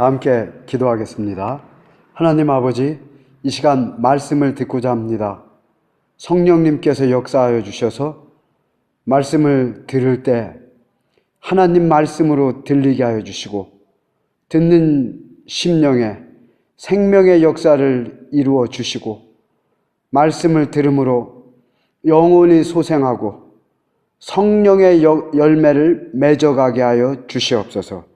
다 함께 기도하겠습니다. 하나님 아버지, 이 시간 말씀을 듣고자 합니다. 성령님께서 역사하여 주셔서 말씀을 들을 때 하나님 말씀으로 들리게 하여 주시고 듣는 심령에 생명의 역사를 이루어 주시고 말씀을 들음으로 영혼이 소생하고 성령의 열매를 맺어가게 하여 주시옵소서.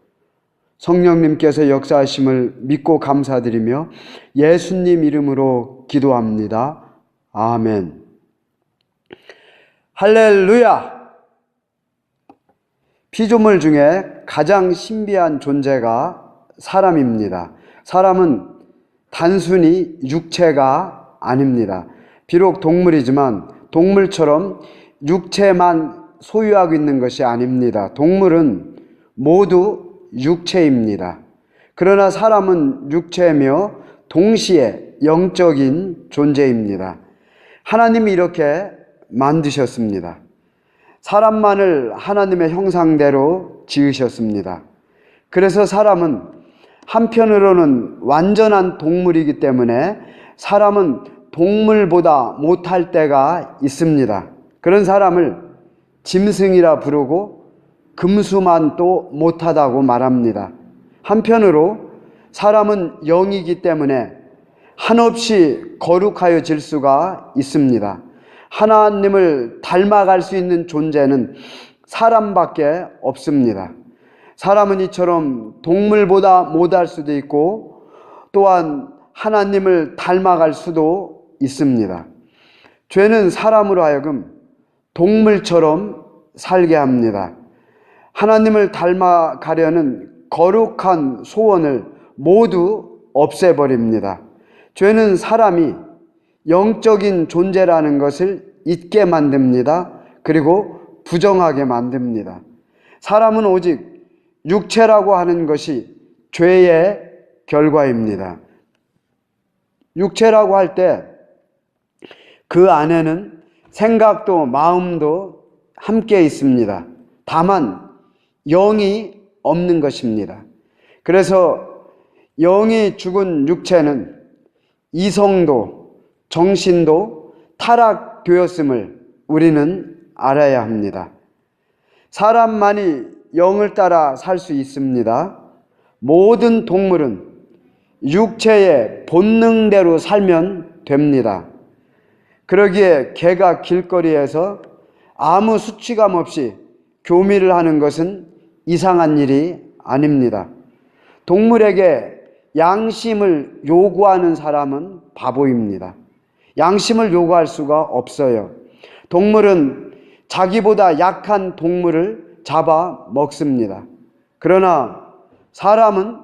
성령님께서 역사하심을 믿고 감사드리며 예수님 이름으로 기도합니다. 아멘. 할렐루야! 피조물 중에 가장 신비한 존재가 사람입니다. 사람은 단순히 육체가 아닙니다. 비록 동물이지만 동물처럼 육체만 소유하고 있는 것이 아닙니다. 동물은 모두 육체입니다. 그러나 사람은 육체이며 동시에 영적인 존재입니다. 하나님이 이렇게 만드셨습니다. 사람만을 하나님의 형상대로 지으셨습니다. 그래서 사람은 한편으로는 완전한 동물이기 때문에 사람은 동물보다 못할 때가 있습니다. 그런 사람을 짐승이라 부르고 금수만 또 못하다고 말합니다. 한편으로 사람은 영이기 때문에 한없이 거룩하여질 수가 있습니다. 하나님을 닮아갈 수 있는 존재는 사람밖에 없습니다. 사람은 이처럼 동물보다 못할 수도 있고 또한 하나님을 닮아갈 수도 있습니다. 죄는 사람으로 하여금 동물처럼 살게 합니다. 하나님을 닮아가려는 거룩한 소원을 모두 없애버립니다. 죄는 사람이 영적인 존재라는 것을 잊게 만듭니다. 그리고 부정하게 만듭니다. 사람은 오직 육체라고 하는 것이 죄의 결과입니다. 육체라고 할 때 그 안에는 생각도 마음도 함께 있습니다. 다만 영이 없는 것입니다. 그래서 영이 죽은 육체는 이성도 정신도 타락되었음을 우리는 알아야 합니다. 사람만이 영을 따라 살 수 있습니다. 모든 동물은 육체의 본능대로 살면 됩니다. 그러기에 개가 길거리에서 아무 수치감 없이 교미를 하는 것은 이상한 일이 아닙니다. 동물에게 양심을 요구하는 사람은 바보입니다. 양심을 요구할 수가 없어요. 동물은 자기보다 약한 동물을 잡아 먹습니다. 그러나 사람은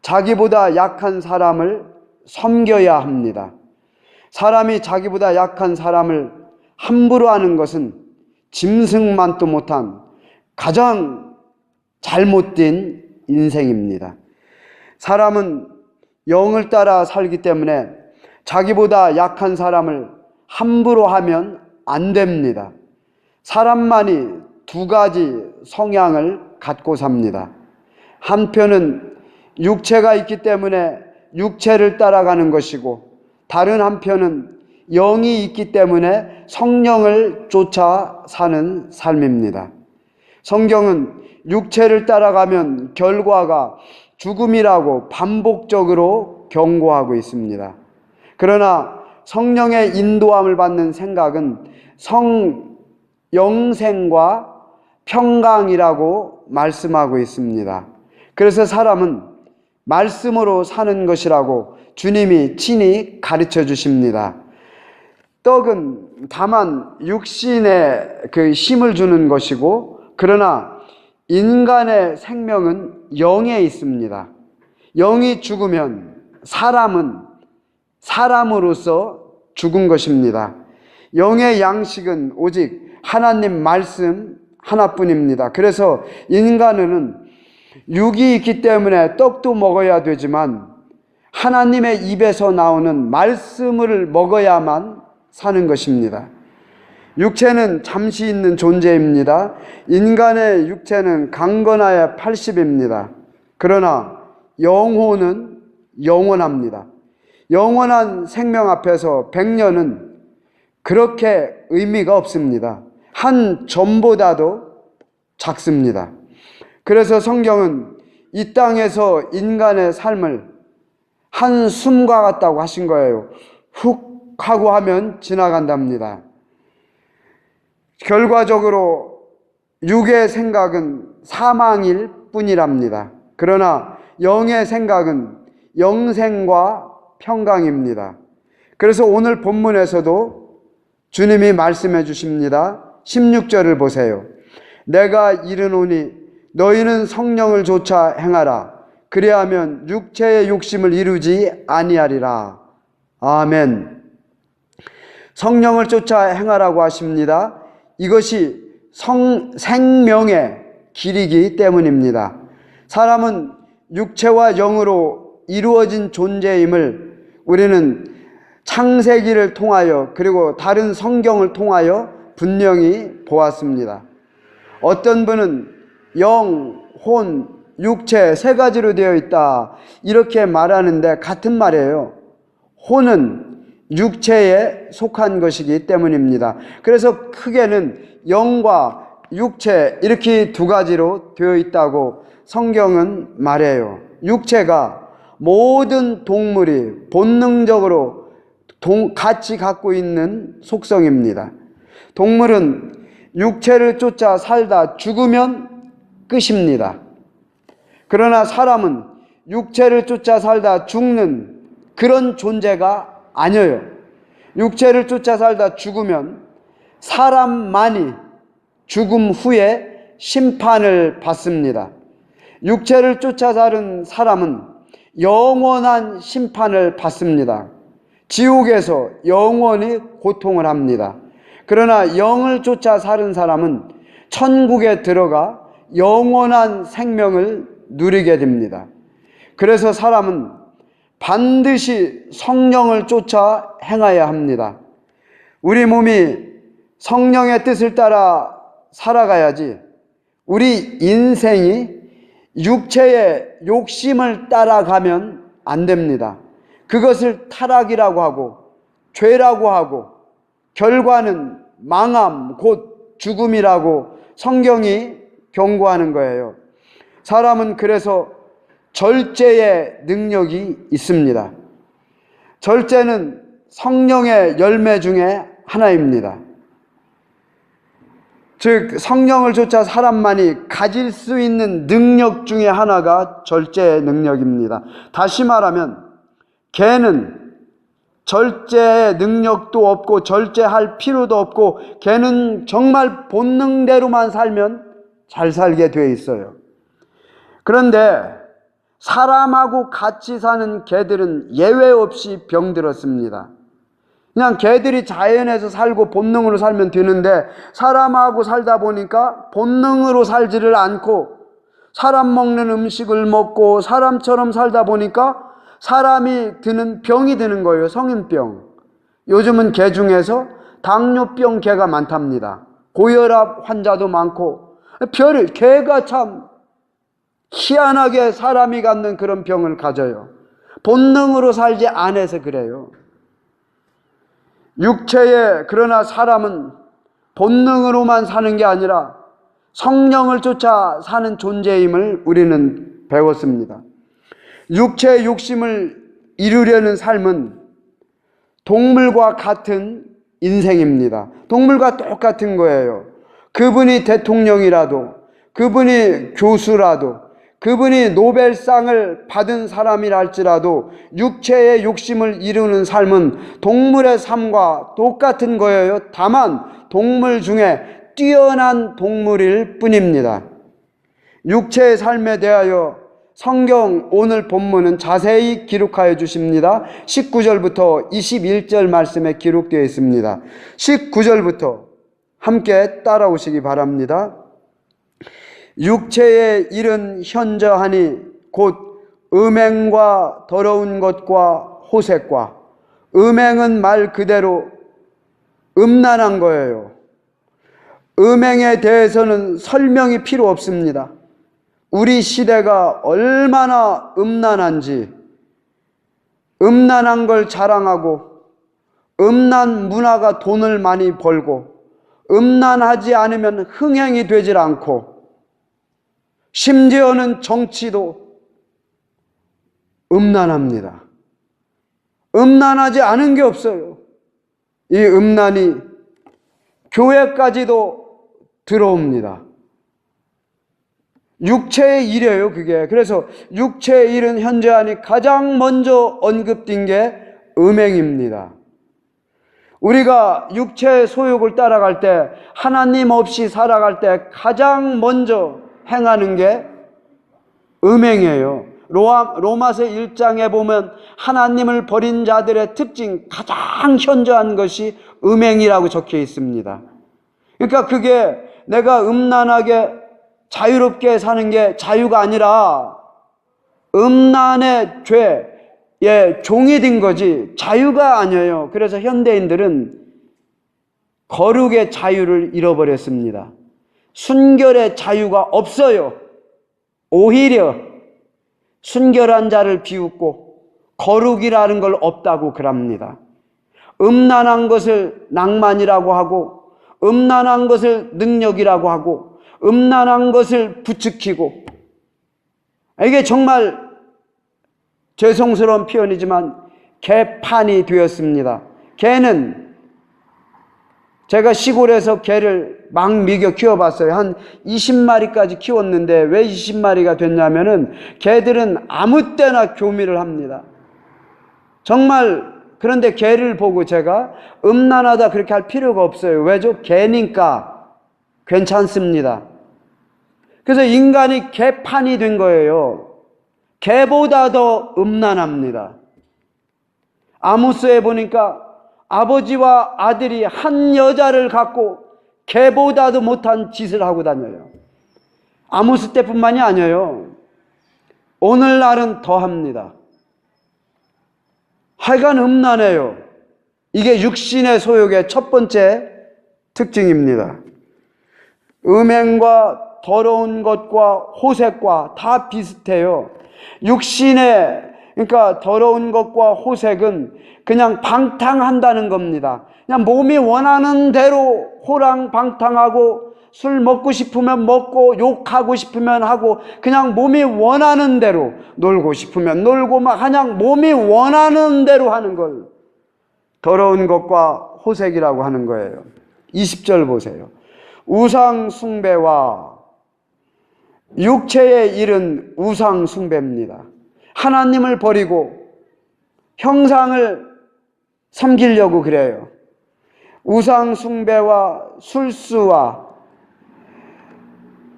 자기보다 약한 사람을 섬겨야 합니다. 사람이 자기보다 약한 사람을 함부로 하는 것은 짐승만도 못한 가장 잘못된 인생입니다. 사람은 영을 따라 살기 때문에 자기보다 약한 사람을 함부로 하면 안 됩니다. 사람만이 두 가지 성향을 갖고 삽니다. 한편은 육체가 있기 때문에 육체를 따라가는 것이고 다른 한편은 영이 있기 때문에 성령을 쫓아 사는 삶입니다. 성경은 육체를 따라가면 결과가 죽음이라고 반복적으로 경고하고 있습니다. 그러나 성령의 인도함을 받는 생각은 영생과 평강이라고 말씀하고 있습니다. 그래서 사람은 말씀으로 사는 것이라고 주님이 친히 가르쳐 주십니다. 떡은 다만 육신에 그 힘을 주는 것이고 그러나 인간의 생명은 영에 있습니다. 영이 죽으면 사람은 사람으로서 죽은 것입니다. 영의 양식은 오직 하나님 말씀 하나뿐입니다. 그래서 인간은 육이 있기 때문에 떡도 먹어야 되지만 하나님의 입에서 나오는 말씀을 먹어야만 사는 것입니다. 육체는 잠시 있는 존재입니다. 인간의 육체는 강건하여 80입니다. 그러나 영혼은 영원합니다. 영원한 생명 앞에서 100년은 그렇게 의미가 없습니다. 한 점보다도 작습니다. 그래서 성경은 이 땅에서 인간의 삶을 한 숨과 같다고 하신 거예요. 훅 하고 하면 지나간답니다. 결과적으로 육의 생각은 사망일 뿐이랍니다. 그러나 영의 생각은 영생과 평강입니다. 그래서 오늘 본문에서도 주님이 말씀해 주십니다. 16절을 보세요. 내가 이르노니 너희는 성령을 좇아 행하라. 그리하면 육체의 욕심을 이루지 아니하리라. 아멘. 성령을 쫓아 행하라고 하십니다. 이것이 생명의 길이기 때문입니다. 사람은 육체와 영으로 이루어진 존재임을 우리는 창세기를 통하여 그리고 다른 성경을 통하여 분명히 보았습니다. 어떤 분은 영, 혼, 육체 세 가지로 되어 있다 이렇게 말하는데 같은 말이에요. 혼은 육체에 속한 것이기 때문입니다. 그래서 크게는 영과 육체 이렇게 두 가지로 되어 있다고 성경은 말해요. 육체가 모든 동물이 본능적으로 같이 갖고 있는 속성입니다. 동물은 육체를 쫓아 살다 죽으면 끝입니다. 그러나 사람은 육체를 쫓아 살다 죽는 그런 존재가 아니에요. 육체를 쫓아 살다 죽으면 사람만이 죽음 후에 심판을 받습니다. 육체를 쫓아 사는 사람은 영원한 심판을 받습니다. 지옥에서 영원히 고통을 합니다. 그러나 영을 쫓아 사는 사람은 천국에 들어가 영원한 생명을 누리게 됩니다. 그래서 사람은 반드시 성령을 쫓아 행해야 합니다. 우리 몸이 성령의 뜻을 따라 살아가야지 우리 인생이 육체의 욕심을 따라가면 안 됩니다. 그것을 타락이라고 하고 죄라고 하고 결과는 망함 곧 죽음이라고 성경이 경고하는 거예요. 사람은 그래서 절제의 능력이 있습니다. 절제는 성령의 열매 중에 하나입니다. 즉 성령을 쫓아 사람만이 가질 수 있는 능력 중에 하나가 절제의 능력입니다. 다시 말하면 개는 절제의 능력도 없고 절제할 필요도 없고 개는 정말 본능대로만 살면 잘 살게 돼 있어요. 그런데 사람하고 같이 사는 개들은 예외 없이 병들었습니다. 그냥 개들이 자연에서 살고 본능으로 살면 되는데 사람하고 살다 보니까 본능으로 살지를 않고 사람 먹는 음식을 먹고 사람처럼 살다 보니까 사람이 드는 병이 드는 거예요. 성인병. 요즘은 개 중에서 당뇨병 개가 많답니다. 고혈압 환자도 많고 개가 참 희한하게 사람이 갖는 그런 병을 가져요. 본능으로 살지 않아서 그래요. 육체에 그러나 사람은 본능으로만 사는 게 아니라 성령을 쫓아 사는 존재임을 우리는 배웠습니다. 육체의 욕심을 이루려는 삶은 동물과 같은 인생입니다. 동물과 똑같은 거예요. 그분이 대통령이라도 그분이 교수라도 그분이 노벨상을 받은 사람이라 할지라도 육체의 욕심을 이루는 삶은 동물의 삶과 똑같은 거예요. 다만 동물 중에 뛰어난 동물일 뿐입니다. 육체의 삶에 대하여 성경 오늘 본문은 자세히 기록하여 주십니다. 19절부터 21절 말씀에 기록되어 있습니다. 19절부터 함께 따라오시기 바랍니다. 육체의 일은 현저하니 곧 음행과 더러운 것과 호색과 음행은 말 그대로 음란한 거예요. 음행에 대해서는 설명이 필요 없습니다. 우리 시대가 얼마나 음란한지, 음란한 걸 자랑하고 음란 문화가 돈을 많이 벌고 음란하지 않으면 흥행이 되질 않고 심지어는 정치도 음란합니다. 음란하지 않은 게 없어요. 이 음란이 교회까지도 들어옵니다. 육체의 일이에요, 그게. 그래서 육체의 일은 현저하니 가장 먼저 언급된 게 음행입니다. 우리가 육체의 소욕을 따라갈 때, 하나님 없이 살아갈 때 가장 먼저 행하는 게 음행이에요. 로마서 1장에 보면 하나님을 버린 자들의 특징, 가장 현저한 것이 음행이라고 적혀 있습니다. 그러니까 그게 내가 음란하게 자유롭게 사는 게 자유가 아니라 음란의 죄의 종이 된 거지 자유가 아니에요. 그래서 현대인들은 거룩의 자유를 잃어버렸습니다. 순결의 자유가 없어요. 오히려 순결한 자를 비웃고 거룩이라는 걸 없다고 그럽니다. 음란한 것을 낭만이라고 하고 음란한 것을 능력이라고 하고 음란한 것을 부추기고, 이게 정말 죄송스러운 표현이지만 개판이 되었습니다. 개는 제가 시골에서 개를 막 먹여 키워봤어요. 한 20마리까지 키웠는데 왜 20마리가 됐냐면은 개들은 아무 때나 교미를 합니다. 정말. 그런데 개를 보고 제가 음란하다 그렇게 할 필요가 없어요. 왜죠? 개니까 괜찮습니다. 그래서 인간이 개판이 된 거예요. 개보다 더 음란합니다. 아모스에 보니까 아버지와 아들이 한 여자를 갖고 개보다도 못한 짓을 하고 다녀요. 아모스 때뿐만이 아니에요. 오늘날은 더 합니다. 하여간 음란해요. 이게 육신의 소욕의 첫 번째 특징입니다. 음행과 더러운 것과 호색과 다 비슷해요. 육신의, 그러니까 더러운 것과 호색은 그냥 방탕한다는 겁니다. 그냥 몸이 원하는 대로 호랑방탕하고 술 먹고 싶으면 먹고 욕하고 싶으면 하고 그냥 몸이 원하는 대로 놀고 싶으면 놀고 막 그냥 몸이 원하는 대로 하는 걸 더러운 것과 호색이라고 하는 거예요. 20절 보세요. 우상 숭배와 육체의 일은 우상 숭배입니다. 하나님을 버리고 형상을 섬기려고 그래요. 우상 숭배와 술수와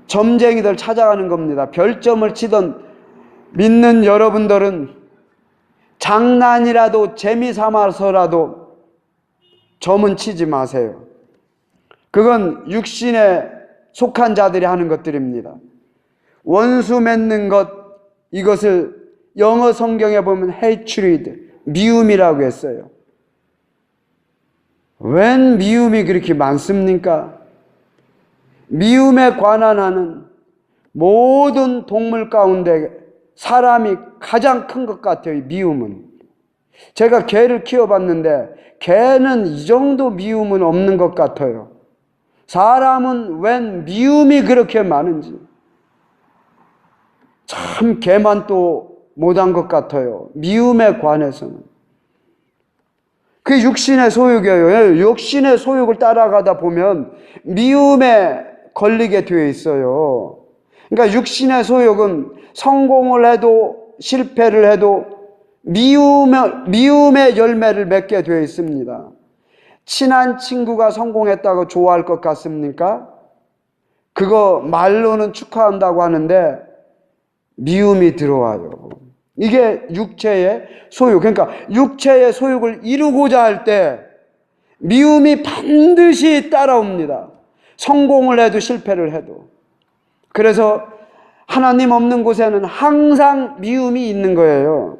점쟁이들 찾아가는 겁니다. 별점을 치던 믿는 여러분들은 장난이라도 재미삼아서라도 점은 치지 마세요. 그건 육신에 속한 자들이 하는 것들입니다. 원수 맺는 것, 이것을 영어 성경에 보면 hatred, 미움이라고 했어요. 웬 미움이 그렇게 많습니까? 미움에 관한하는 모든 동물 가운데 사람이 가장 큰 것 같아요. 미움은. 제가 개를 키워봤는데 개는 이 정도 미움은 없는 것 같아요. 사람은 웬 미움이 그렇게 많은지 참 개만 또 못한 것 같아요. 미움에 관해서는. 그게 육신의 소욕이에요. 육신의 소욕을 따라가다 보면 미움에 걸리게 되어 있어요. 그러니까 육신의 소욕은 성공을 해도 실패를 해도 미움의 열매를 맺게 되어 있습니다. 친한 친구가 성공했다고 좋아할 것 같습니까? 그거 말로는 축하한다고 하는데 미움이 들어와요. 이게 육체의 소욕. 그러니까 육체의 소욕을 이루고자 할 때 미움이 반드시 따라옵니다. 성공을 해도 실패를 해도. 그래서 하나님 없는 곳에는 항상 미움이 있는 거예요.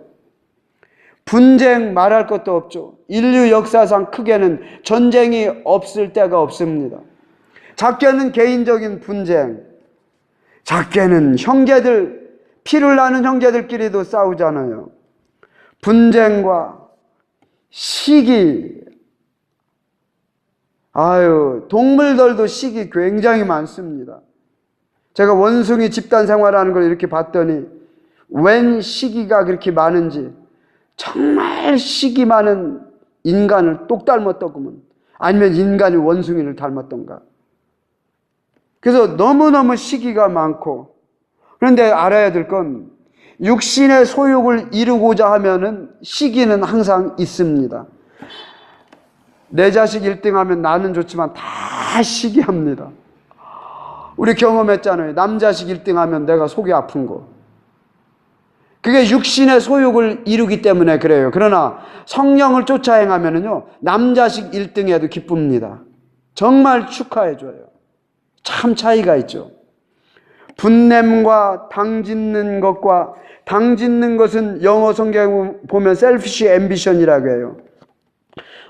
분쟁 말할 것도 없죠. 인류 역사상 크게는 전쟁이 없을 때가 없습니다. 작게는 개인적인 분쟁, 작게는 피를 나는 형제들끼리도 싸우잖아요. 분쟁과 시기, 동물들도 시기 굉장히 많습니다. 제가 원숭이 집단 생활하는 걸 이렇게 봤더니 웬 시기가 그렇게 많은지, 정말 시기 많은 인간을 똑 닮았더구먼. 아니면 인간이 원숭이를 닮았던가. 그래서 너무너무 시기가 많고, 그런데 알아야 될 건 육신의 소욕을 이루고자 하면은 시기는 항상 있습니다. 내 자식 1등 하면 나는 좋지만 다 시기합니다. 우리 경험했잖아요. 남자식 1등 하면 내가 속이 아픈 거. 그게 육신의 소욕을 이루기 때문에 그래요. 그러나 성령을 쫓아 행하면은요, 남자식 1등해도 기쁩니다. 정말 축하해줘요. 참 차이가 있죠. 분냄과 당 짓는 것과, 당 짓는 것은 영어 성경 보면 selfish ambition이라고 해요.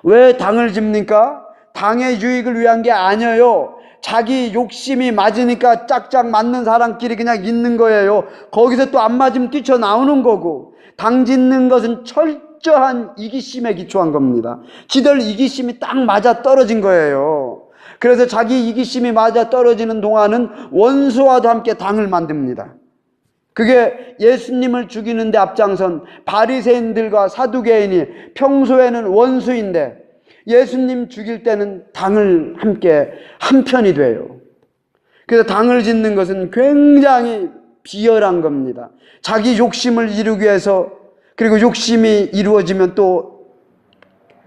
왜 당을 집니까? 당의 유익을 위한 게 아니에요. 자기 욕심이 맞으니까 짝짝 맞는 사람끼리 그냥 있는 거예요. 거기서 또 안 맞으면 뛰쳐나오는 거고. 당 짓는 것은 철저한 이기심에 기초한 겁니다. 지들 이기심이 딱 맞아 떨어진 거예요. 그래서 자기 이기심이 맞아 떨어지는 동안은 원수와도 함께 당을 만듭니다. 그게 예수님을 죽이는 데 앞장선 바리새인들과 사두개인이 평소에는 원수인데 예수님 죽일 때는 당을 함께 한편이 돼요. 그래서 당을 짓는 것은 굉장히 비열한 겁니다. 자기 욕심을 이루기 위해서, 그리고 욕심이 이루어지면 또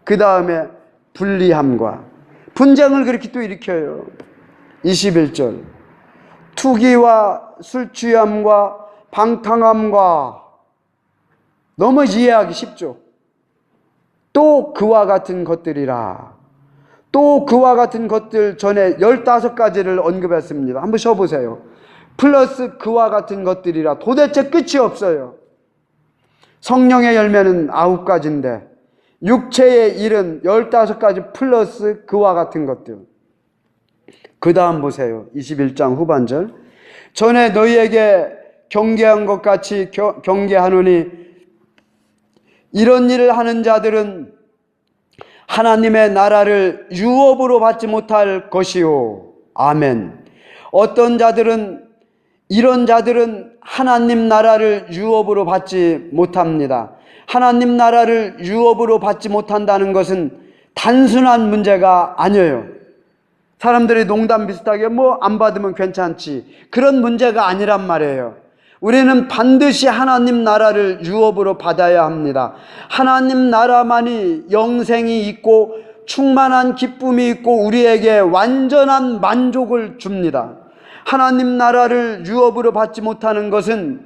그 다음에 불리함과 분쟁을 그렇게 또 일으켜요. 21절, 투기와 술 취함과 방탕함과, 너무 이해하기 쉽죠. 또 그와 같은 것들이라. 또 그와 같은 것들, 전에 15가지를 언급했습니다. 한번 쉬어보세요. 플러스 그와 같은 것들이라. 도대체 끝이 없어요. 성령의 열매는 9가지인데 육체의 일은 15가지 플러스 그와 같은 것들. 그 다음 보세요. 21장 후반절. 전에 너희에게 경계한 것 같이 경계하노니 이런 일을 하는 자들은 하나님의 나라를 유업으로 받지 못할 것이요. 아멘. 어떤 자들은, 이런 자들은 하나님 나라를 유업으로 받지 못합니다. 하나님 나라를 유업으로 받지 못한다는 것은 단순한 문제가 아니에요. 사람들이 농담 비슷하게 안 받으면 괜찮지, 그런 문제가 아니란 말이에요. 우리는 반드시 하나님 나라를 유업으로 받아야 합니다. 하나님 나라만이 영생이 있고 충만한 기쁨이 있고 우리에게 완전한 만족을 줍니다. 하나님 나라를 유업으로 받지 못하는 것은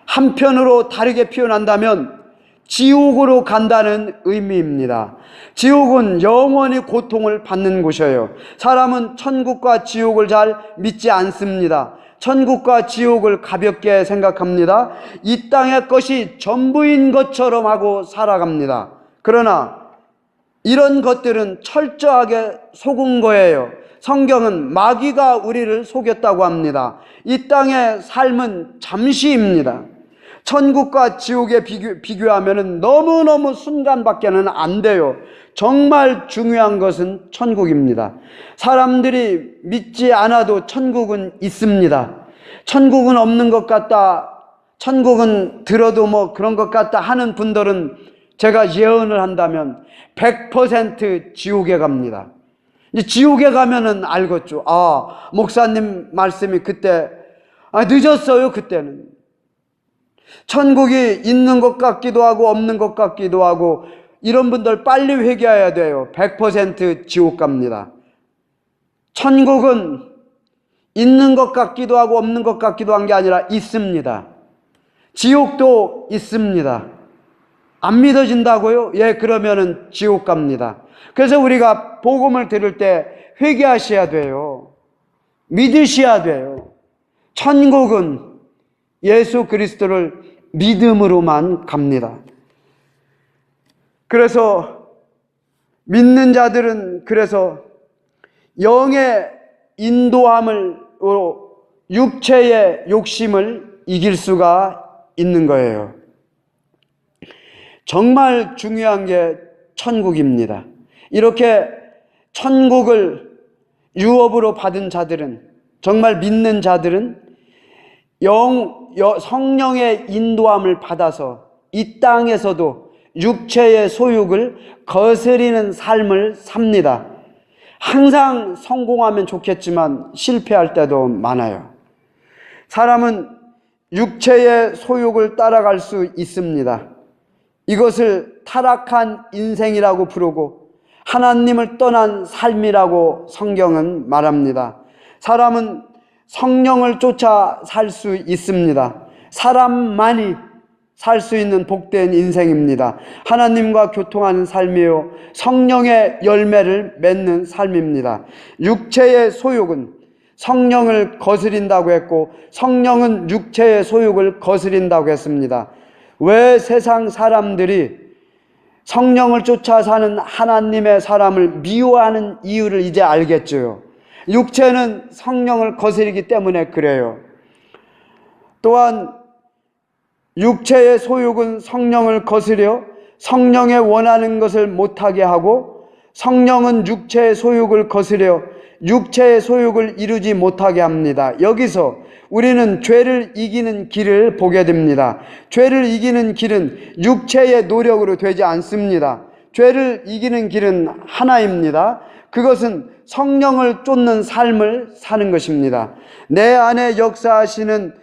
한편으로 다르게 표현한다면 지옥으로 간다는 의미입니다. 지옥은 영원히 고통을 받는 곳이에요. 사람은 천국과 지옥을 잘 믿지 않습니다. 천국과 지옥을 가볍게 생각합니다. 이 땅의 것이 전부인 것처럼 하고 살아갑니다. 그러나 이런 것들은 철저하게 속은 거예요. 성경은 마귀가 우리를 속였다고 합니다. 이 땅의 삶은 잠시입니다. 천국과 지옥에 비교하면 너무너무 순간밖에는 안 돼요. 정말 중요한 것은 천국입니다. 사람들이 믿지 않아도 천국은 있습니다. 천국은 없는 것 같다, 천국은 들어도 그런 것 같다 하는 분들은 제가 예언을 한다면 100% 지옥에 갑니다. 이제 지옥에 가면은 알겠죠. 목사님 말씀이 그때 늦었어요. 그때는 천국이 있는 것 같기도 하고 없는 것 같기도 하고, 이런 분들 빨리 회개해야 돼요. 100% 지옥 갑니다. 천국은 있는 것 같기도 하고 없는 것 같기도 한 게 아니라 있습니다. 지옥도 있습니다. 안 믿어진다고요? 예, 그러면은 지옥 갑니다. 그래서 우리가 복음을 들을 때 회개하셔야 돼요. 믿으셔야 돼요. 천국은 예수 그리스도를 믿음으로만 갑니다. 그래서 믿는 자들은 그래서 영의 인도함으로 육체의 욕심을 이길 수가 있는 거예요. 정말 중요한 게 천국입니다. 이렇게 천국을 유업으로 받은 자들은, 정말 믿는 자들은 성령의 인도함을 받아서 이 땅에서도 육체의 소욕을 거스리는 삶을 삽니다. 항상 성공하면 좋겠지만 실패할 때도 많아요. 사람은 육체의 소욕을 따라갈 수 있습니다. 이것을 타락한 인생이라고 부르고 하나님을 떠난 삶이라고 성경은 말합니다. 사람은 성령을 쫓아 살 수 있습니다. 사람만이 살 수 있는 복된 인생입니다. 하나님과 교통하는 삶이요, 성령의 열매를 맺는 삶입니다. 육체의 소욕은 성령을 거스린다고 했고 성령은 육체의 소욕을 거스린다고 했습니다. 왜 세상 사람들이 성령을 쫓아 사는 하나님의 사람을 미워하는 이유를 이제 알겠죠. 육체는 성령을 거스리기 때문에 그래요. 또한 육체의 소욕은 성령을 거스려 성령의 원하는 것을 못하게 하고, 성령은 육체의 소욕을 거스려 육체의 소욕을 이루지 못하게 합니다. 여기서 우리는 죄를 이기는 길을 보게 됩니다. 죄를 이기는 길은 육체의 노력으로 되지 않습니다. 죄를 이기는 길은 하나입니다. 그것은 성령을 쫓는 삶을 사는 것입니다. 내 안에 역사하시는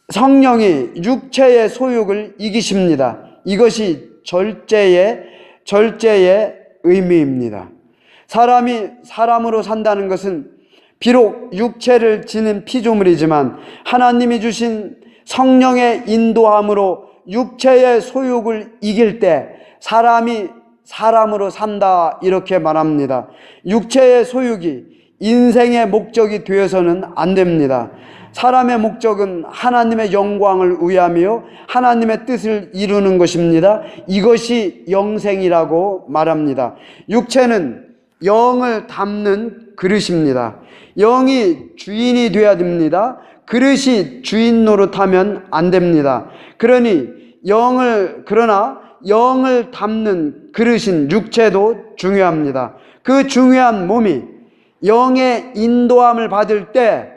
성령이 육체의 소욕을 이기십니다. 이것이 절제의 의미입니다. 사람이 사람으로 산다는 것은 비록 육체를 지닌 피조물이지만 하나님이 주신 성령의 인도함으로 육체의 소욕을 이길 때 사람이 사람으로 산다, 이렇게 말합니다. 육체의 소욕이 인생의 목적이 되어서는 안 됩니다. 사람의 목적은 하나님의 영광을 위하며 하나님의 뜻을 이루는 것입니다. 이것이 영생이라고 말합니다. 육체는 영을 담는 그릇입니다. 영이 주인이 되어야 됩니다. 그릇이 주인 노릇하면 안 됩니다. 그러나 영을 담는 그릇인 육체도 중요합니다. 그 중요한 몸이 영의 인도함을 받을 때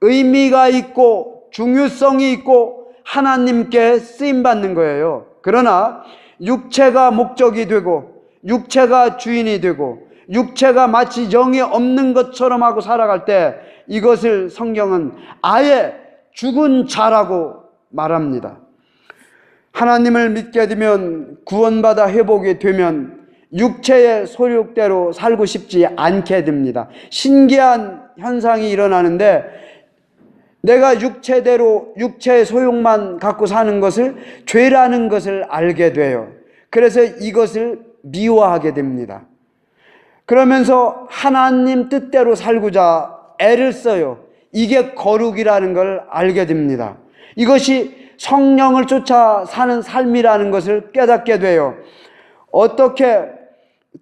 의미가 있고 중요성이 있고 하나님께 쓰임받는 거예요. 그러나 육체가 목적이 되고 육체가 주인이 되고 육체가 마치 영이 없는 것처럼 하고 살아갈 때 이것을 성경은 아예 죽은 자라고 말합니다. 하나님을 믿게 되면, 구원받아 회복이 되면 육체의 소욕대로 살고 싶지 않게 됩니다. 신기한 현상이 일어나는데, 내가 육체대로 육체의 소욕만 갖고 사는 것을 죄라는 것을 알게 돼요. 그래서 이것을 미워하게 됩니다. 그러면서 하나님 뜻대로 살고자 애를 써요. 이게 거룩이라는 걸 알게 됩니다. 이것이 성령을 쫓아 사는 삶이라는 것을 깨닫게 돼요. 어떻게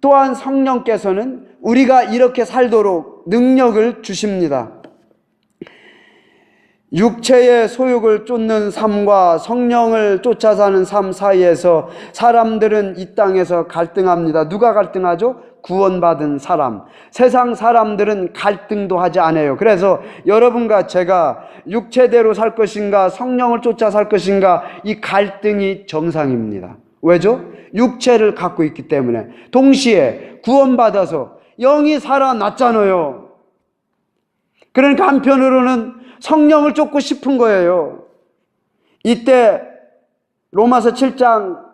또한 성령께서는 우리가 이렇게 살도록 능력을 주십니다. 육체의 소욕을 쫓는 삶과 성령을 쫓아 사는 삶 사이에서 사람들은 이 땅에서 갈등합니다. 누가 갈등하죠? 구원받은 사람. 세상 사람들은 갈등도 하지 않아요. 그래서 여러분과 제가 육체대로 살 것인가 성령을 쫓아 살 것인가, 이 갈등이 정상입니다. 왜죠? 육체를 갖고 있기 때문에. 동시에 구원받아서 영이 살아났잖아요. 그러니까 한편으로는 성령을 쫓고 싶은 거예요. 이때 로마서 7장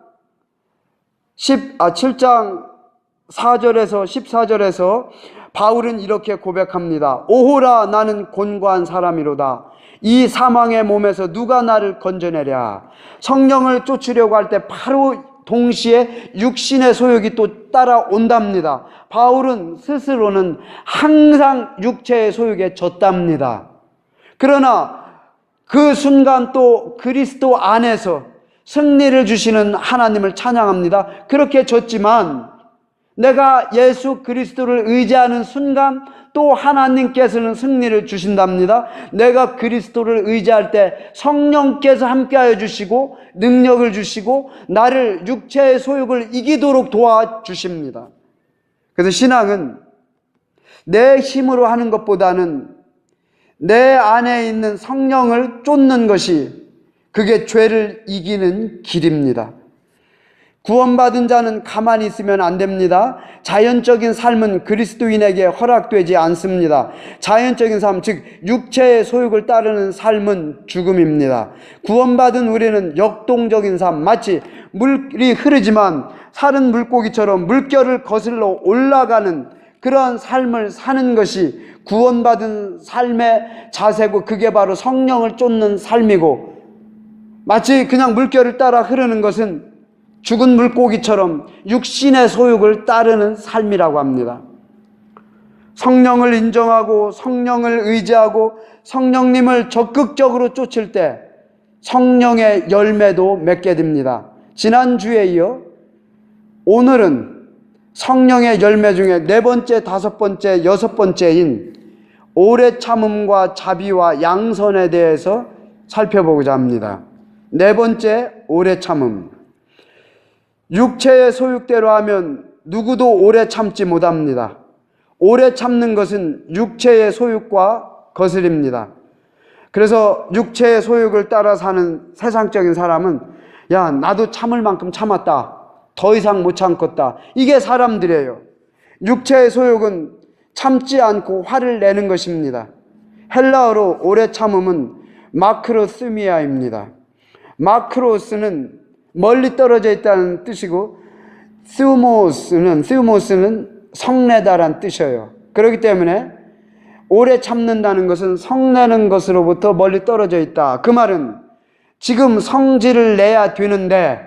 4절에서 14절에서 바울은 이렇게 고백합니다. 오호라, 나는 곤고한 사람이로다. 이 사망의 몸에서 누가 나를 건져내랴. 성령을 쫓으려고 할 때 바로 동시에 육신의 소욕이 또 따라온답니다. 바울은 스스로는 항상 육체의 소욕에 졌답니다. 그러나 그 순간 또 그리스도 안에서 승리를 주시는 하나님을 찬양합니다. 그렇게 졌지만 내가 예수 그리스도를 의지하는 순간 또 하나님께서는 승리를 주신답니다. 내가 그리스도를 의지할 때 성령께서 함께하여 주시고 능력을 주시고 나를 육체의 소욕을 이기도록 도와주십니다. 그래서 신앙은 내 힘으로 하는 것보다는 내 안에 있는 성령을 쫓는 것이 그게 죄를 이기는 길입니다. 구원받은 자는 가만히 있으면 안 됩니다. 자연적인 삶은 그리스도인에게 허락되지 않습니다. 자연적인 삶, 즉 육체의 소욕을 따르는 삶은 죽음입니다. 구원받은 우리는 역동적인 삶, 마치 물이 흐르지만 사는 물고기처럼 물결을 거슬러 올라가는 그런 삶을 사는 것이 구원받은 삶의 자세고, 그게 바로 성령을 쫓는 삶이고, 마치 그냥 물결을 따라 흐르는 것은 죽은 물고기처럼 육신의 소욕을 따르는 삶이라고 합니다. 성령을 인정하고 성령을 의지하고 성령님을 적극적으로 쫓을 때 성령의 열매도 맺게 됩니다. 지난주에 이어 오늘은 성령의 열매 중에 네 번째, 다섯 번째, 여섯 번째인 오래 참음과 자비와 양선에 대해서 살펴보고자 합니다. 네 번째, 오래 참음. 육체의 소욕대로 하면 누구도 오래 참지 못합니다. 오래 참는 것은 육체의 소욕과 거슬립니다. 그래서 육체의 소욕을 따라 사는 세상적인 사람은 야, 나도 참을 만큼 참았다, 더 이상 못 참겠다, 이게 사람들이에요. 육체의 소욕은 참지 않고 화를 내는 것입니다. 헬라어로 오래 참음은 마크로스미아입니다. 마크로스는 멀리 떨어져 있다는 뜻이고, 스우모스는 성내다란 뜻이에요. 그렇기 때문에 오래 참는다는 것은 성내는 것으로부터 멀리 떨어져 있다. 그 말은 지금 성질을 내야 되는데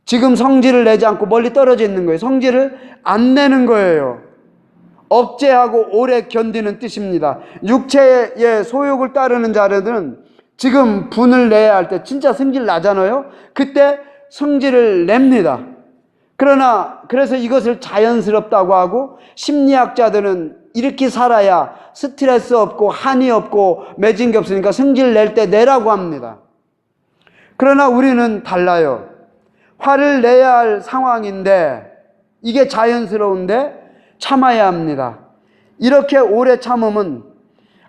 지금 성질을 내지 않고 멀리 떨어져 있는 거예요. 성질을 안 내는 거예요. 억제하고 오래 견디는 뜻입니다. 육체의 소욕을 따르는 자들은 지금 분을 내야 할 때 진짜 성질 나잖아요. 그때 성질을 냅니다. 그래서 이것을 자연스럽다고 하고, 심리학자들은 이렇게 살아야 스트레스 없고 한이 없고 맺은 게 없으니까 성질 낼 때 내라고 합니다. 그러나 우리는 달라요. 화를 내야 할 상황인데 이게 자연스러운데 참아야 합니다. 이렇게 오래 참음은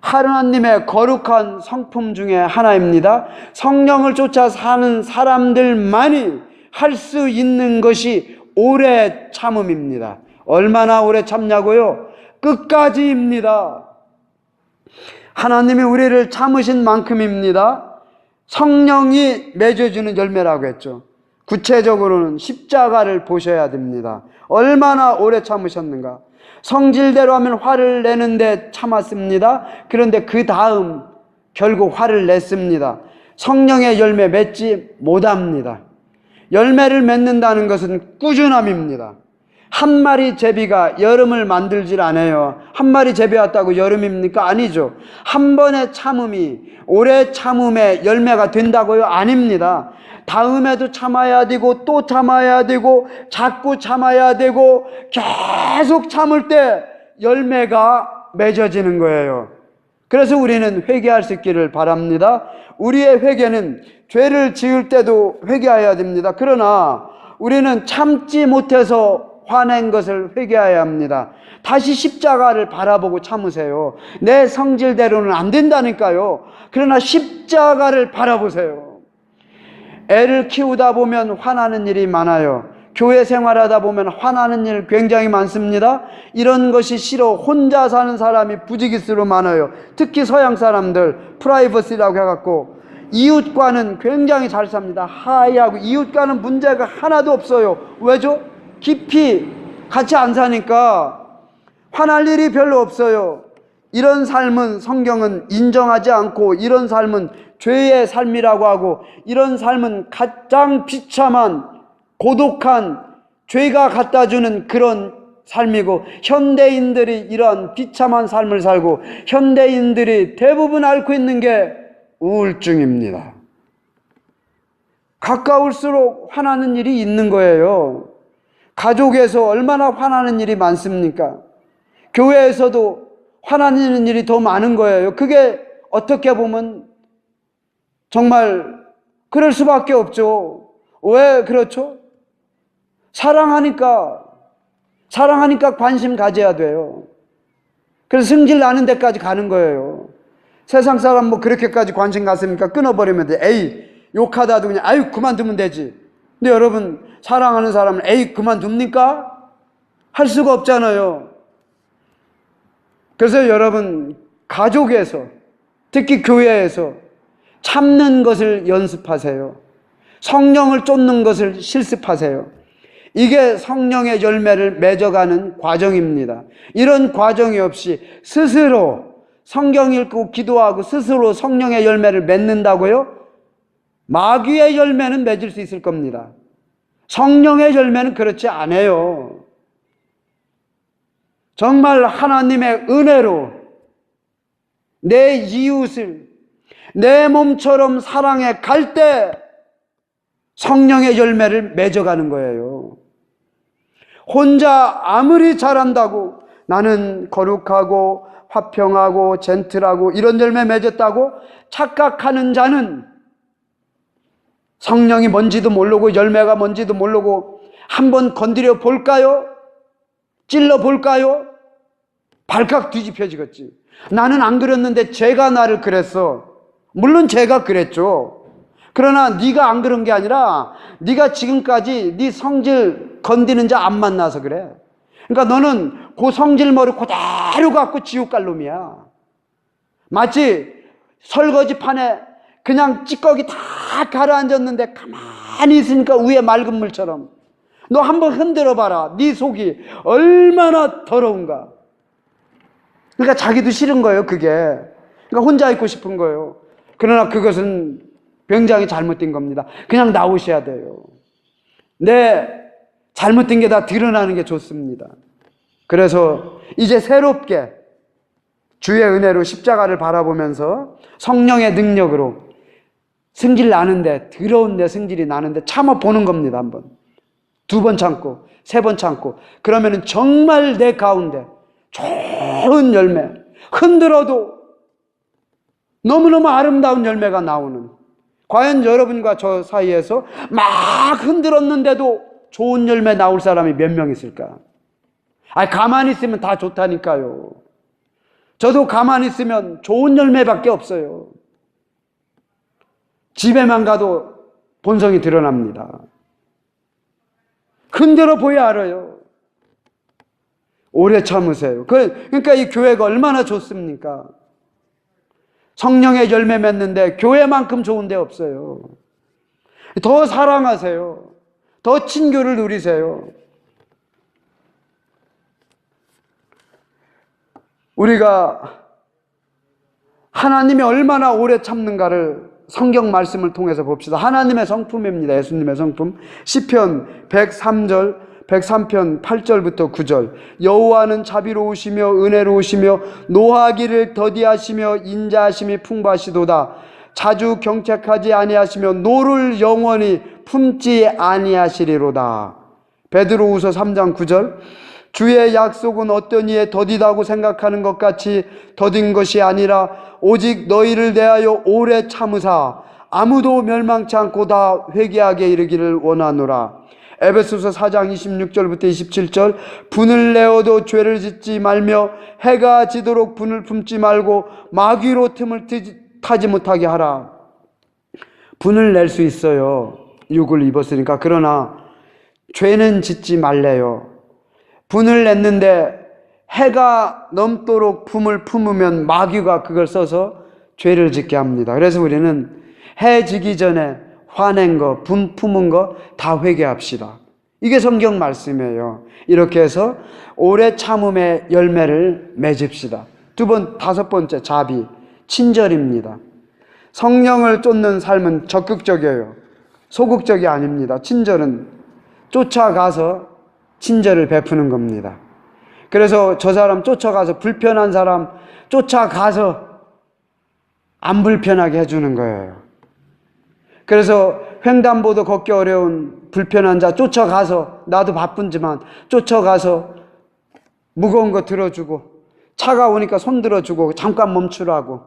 하나님의 거룩한 성품 중에 하나입니다. 성령을 쫓아 사는 사람들만이 할 수 있는 것이 오래 참음입니다. 얼마나 오래 참냐고요? 끝까지입니다. 하나님이 우리를 참으신 만큼입니다. 성령이 맺어주는 열매라고 했죠. 구체적으로는 십자가를 보셔야 됩니다. 얼마나 오래 참으셨는가? 성질대로 하면 화를 내는데 참았습니다. 그런데 그 다음 결국 화를 냈습니다. 성령의 열매 맺지 못합니다. 열매를 맺는다는 것은 꾸준함입니다. 한 마리 제비가 여름을 만들질 않아요. 한 마리 제비 왔다고 여름입니까? 아니죠. 한 번의 참음이 오래 참음의 열매가 된다고요? 아닙니다. 다음에도 참아야 되고 또 참아야 되고 자꾸 참아야 되고 계속 참을 때 열매가 맺어지는 거예요. 그래서 우리는 회개할 수 있기를 바랍니다. 우리의 회개는 죄를 지을 때도 회개해야 됩니다. 그러나 우리는 참지 못해서 화낸 것을 회개해야 합니다. 다시 십자가를 바라보고 참으세요. 내 성질대로는 안 된다니까요. 그러나 십자가를 바라보세요. 애를 키우다 보면 화나는 일이 많아요. 교회 생활하다 보면 화나는 일 굉장히 많습니다. 이런 것이 싫어 혼자 사는 사람이 부지기수로 많아요. 특히 서양 사람들 프라이버시라고 해갖고 이웃과는 굉장히 잘 삽니다. 하이하고 이웃과는 문제가 하나도 없어요. 왜죠? 깊이 같이 안 사니까 화날 일이 별로 없어요. 이런 삶은 성경은 인정하지 않고, 이런 삶은 죄의 삶이라고 하고, 이런 삶은 가장 비참한 고독한 죄가 갖다주는 그런 삶이고, 현대인들이 이런 비참한 삶을 살고 현대인들이 대부분 앓고 있는 게 우울증입니다. 가까울수록 화나는 일이 있는 거예요. 가족에서 얼마나 화나는 일이 많습니까? 교회에서도 화나는 일이 더 많은 거예요. 그게 어떻게 보면 정말 그럴 수밖에 없죠. 왜 그렇죠? 사랑하니까 관심 가져야 돼요. 그래서 승질 나는 데까지 가는 거예요. 세상 사람 뭐 그렇게까지 관심 갔습니까? 끊어버리면 돼. 에이, 욕하다도 그냥 아유 그만두면 되지. 근데 여러분, 사랑하는 사람은 에이 그만둡니까? 할 수가 없잖아요. 그래서 여러분, 가족에서, 특히 교회에서 참는 것을 연습하세요. 성령을 쫓는 것을 실습하세요. 이게 성령의 열매를 맺어가는 과정입니다. 이런 과정이 없이 스스로 성경 읽고 기도하고 스스로 성령의 열매를 맺는다고요? 마귀의 열매는 맺을 수 있을 겁니다. 성령의 열매는 그렇지 않아요. 정말 하나님의 은혜로 내 이웃을 내 몸처럼 사랑해 갈 때 성령의 열매를 맺어가는 거예요. 혼자 아무리 잘한다고 나는 거룩하고 화평하고 젠틀하고 이런 열매 맺었다고 착각하는 자는 성령이 뭔지도 모르고 열매가 뭔지도 모르고 한번 건드려 볼까요? 찔러 볼까요? 발칵 뒤집혀지겠지. 나는 안 그랬는데 쟤가 나를 그랬어. 물론 제가 그랬죠. 그러나 네가 안 그런 게 아니라 네가 지금까지 네 성질 건드는 자 안 만나서 그래. 그러니까 너는 그 성질머리 그대로 갖고 지옥 갈 놈이야. 마치 설거지판에 그냥 찌꺼기 다 가라앉았는데 가만히 있으니까 위에 맑은 물처럼. 너 한번 흔들어 봐라. 네 속이 얼마나 더러운가. 그러니까 자기도 싫은 거예요, 그게. 그러니까 혼자 있고 싶은 거예요. 그러나 그것은 굉장히 잘못된 겁니다. 그냥 나오셔야 돼요. 네, 잘못된 게 다 드러나는 게 좋습니다. 그래서 이제 새롭게 주의 은혜로 십자가를 바라보면서 성령의 능력으로 승질 나는데, 더러운데 승질이 나는데 참아보는 겁니다. 한번, 두 번 참고, 세 번 참고, 그러면은 정말 내 가운데 좋은 열매, 흔들어도 너무너무 아름다운 열매가 나오는, 과연 여러분과 저 사이에서 막 흔들었는데도 좋은 열매 나올 사람이 몇 명 있을까? 가만히 있으면 다 좋다니까요. 저도 가만히 있으면 좋은 열매밖에 없어요. 집에만 가도 본성이 드러납니다. 흔들어 보여 알아요. 오래 참으세요. 그러니까 이 교회가 얼마나 좋습니까? 성령의 열매 맺는데 교회만큼 좋은 데 없어요. 더 사랑하세요. 더 친교를 누리세요. 우리가 하나님이 얼마나 오래 참는가를 성경 말씀을 통해서 봅시다. 하나님의 성품입니다. 예수님의 성품. 시편 103절 103편 8절부터 9절. 여호와는 자비로우시며 은혜로우시며 노하기를 더디하시며 인자하심이 풍부하시도다. 자주 경책하지 아니하시며 노를 영원히 품지 아니하시리로다. 베드로후서 3장 9절. 주의 약속은 어떤 이에 더디다고 생각하는 것 같이 더딘 것이 아니라 오직 너희를 대하여 오래 참으사 아무도 멸망치 않고 다 회개하게 이르기를 원하노라. 에베소서 4장 26절부터 27절. 분을 내어도 죄를 짓지 말며 해가 지도록 분을 품지 말고 마귀로 틈을 타지 못하게 하라. 분을 낼 수 있어요. 육을 입었으니까. 그러나 죄는 짓지 말래요. 분을 냈는데 해가 넘도록 품을 품으면 마귀가 그걸 써서 죄를 짓게 합니다. 그래서 우리는 해 지기 전에 화낸 거, 분 품은 거 다 회개합시다. 이게 성경 말씀이에요. 이렇게 해서 오래 참음의 열매를 맺읍시다. 다섯 번째 자비, 친절입니다. 성령을 쫓는 삶은 적극적이에요. 소극적이 아닙니다. 친절은 쫓아가서 친절을 베푸는 겁니다. 그래서 저 사람 쫓아가서 불편한 사람 쫓아가서 안 불편하게 해주는 거예요. 그래서 횡단보도 걷기 어려운 불편한 자 쫓아가서, 나도 바쁜지만 쫓아가서 무거운 거 들어주고, 차가 오니까 손 들어주고 잠깐 멈추라고,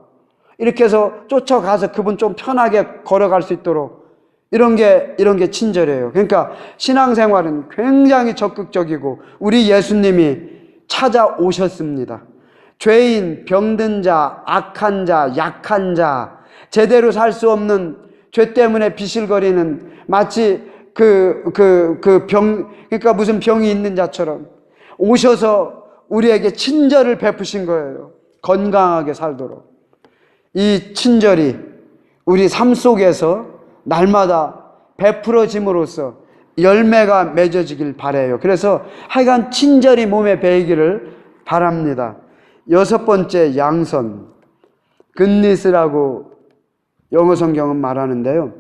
이렇게 해서 쫓아가서 그분 좀 편하게 걸어갈 수 있도록, 이런 게 친절이에요. 그러니까 신앙생활은 굉장히 적극적이고, 우리 예수님이 찾아오셨습니다. 죄인, 병든 자, 악한 자, 약한 자, 제대로 살 수 없는, 죄 때문에 비실거리는, 마치 그러니까 무슨 병이 있는 자처럼 오셔서 우리에게 친절을 베푸신 거예요. 건강하게 살도록. 이 친절이 우리 삶 속에서 날마다 베풀어짐으로써 열매가 맺어지길 바라요. 그래서 하여간 친절이 몸에 배이기를 바랍니다. 6번째, 양선, 굿니스라고 영어 성경은 말하는데요.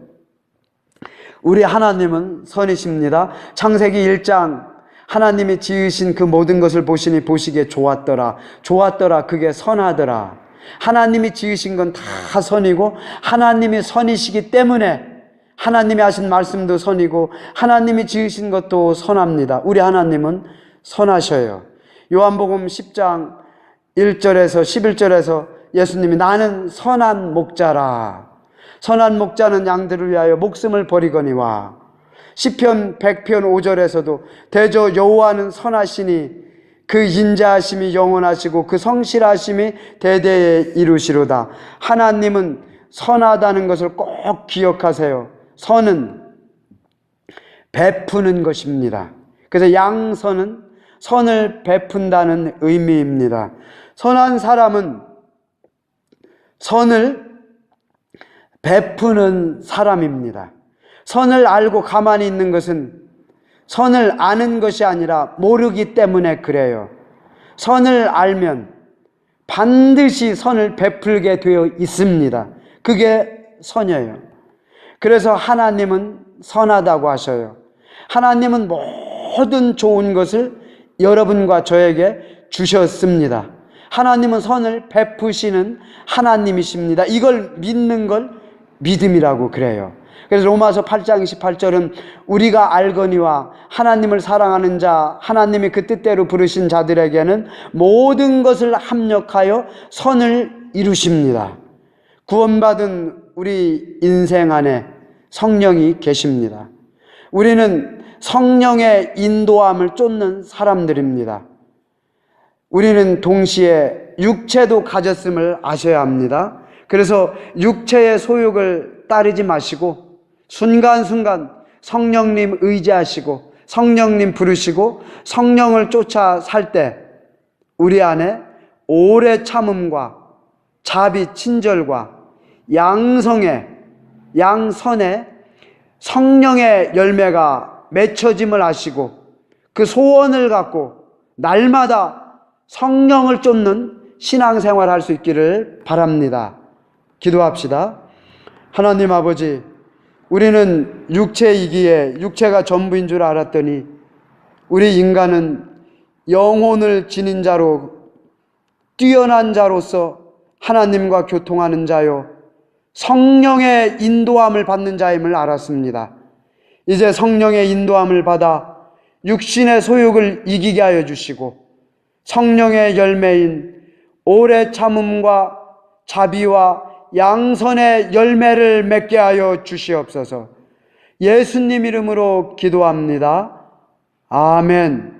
우리 하나님은 선이십니다. 창세기 1장, 하나님이 지으신 그 모든 것을 보시니 보시기에 좋았더라. 좋았더라. 그게 선하더라. 하나님이 지으신 건 다 선이고, 하나님이 선이시기 때문에 하나님이 하신 말씀도 선이고, 하나님이 지으신 것도 선합니다. 우리 하나님은 선하셔요. 요한복음 10장 1절에서 11절에서 예수님이 나는 선한 목자라. 선한 목자는 양들을 위하여 목숨을 버리거니와. 시편 100편 5절에서도 대저 여호와는 선하시니 그 인자하심이 영원하시고 그 성실하심이 대대에 이루시로다. 하나님은 선하다는 것을 꼭 기억하세요. 선은 베푸는 것입니다. 그래서 양선은 선을 베푼다는 의미입니다. 선한 사람은 선을 베푸는 사람입니다. 선을 알고 가만히 있는 것은 선을 아는 것이 아니라 모르기 때문에 그래요. 선을 알면 반드시 선을 베풀게 되어 있습니다. 그게 선이에요. 그래서 하나님은 선하다고 하셔요. 하나님은 모든 좋은 것을 여러분과 저에게 주셨습니다. 하나님은 선을 베푸시는 하나님이십니다. 이걸 믿는 걸 믿음이라고 그래요. 그래서 로마서 8장 28절은 우리가 알거니와 하나님을 사랑하는 자, 하나님이 그 뜻대로 부르신 자들에게는 모든 것을 합력하여 선을 이루십니다. 구원받은 우리 인생 안에 성령이 계십니다. 우리는 성령의 인도함을 쫓는 사람들입니다. 우리는 동시에 육체도 가졌음을 아셔야 합니다. 그래서 육체의 소욕을 따르지 마시고 순간순간 성령님 의지하시고 성령님 부르시고 성령을 쫓아 살 때 우리 안에 오래 참음과 자비 친절과 양선의 성령의 열매가 맺혀짐을 아시고 그 소원을 갖고 날마다 성령을 쫓는 신앙생활 할 수 있기를 바랍니다. 기도합시다. 하나님 아버지, 우리는 육체이기에 육체가 전부인 줄 알았더니 우리 인간은 영혼을 지닌 자로 뛰어난 자로서 하나님과 교통하는 자요 성령의 인도함을 받는 자임을 알았습니다. 이제 성령의 인도함을 받아 육신의 소욕을 이기게 하여 주시고 성령의 열매인 오래 참음과 자비와 양선의 열매를 맺게 하여 주시옵소서. 예수님 이름으로 기도합니다. 아멘.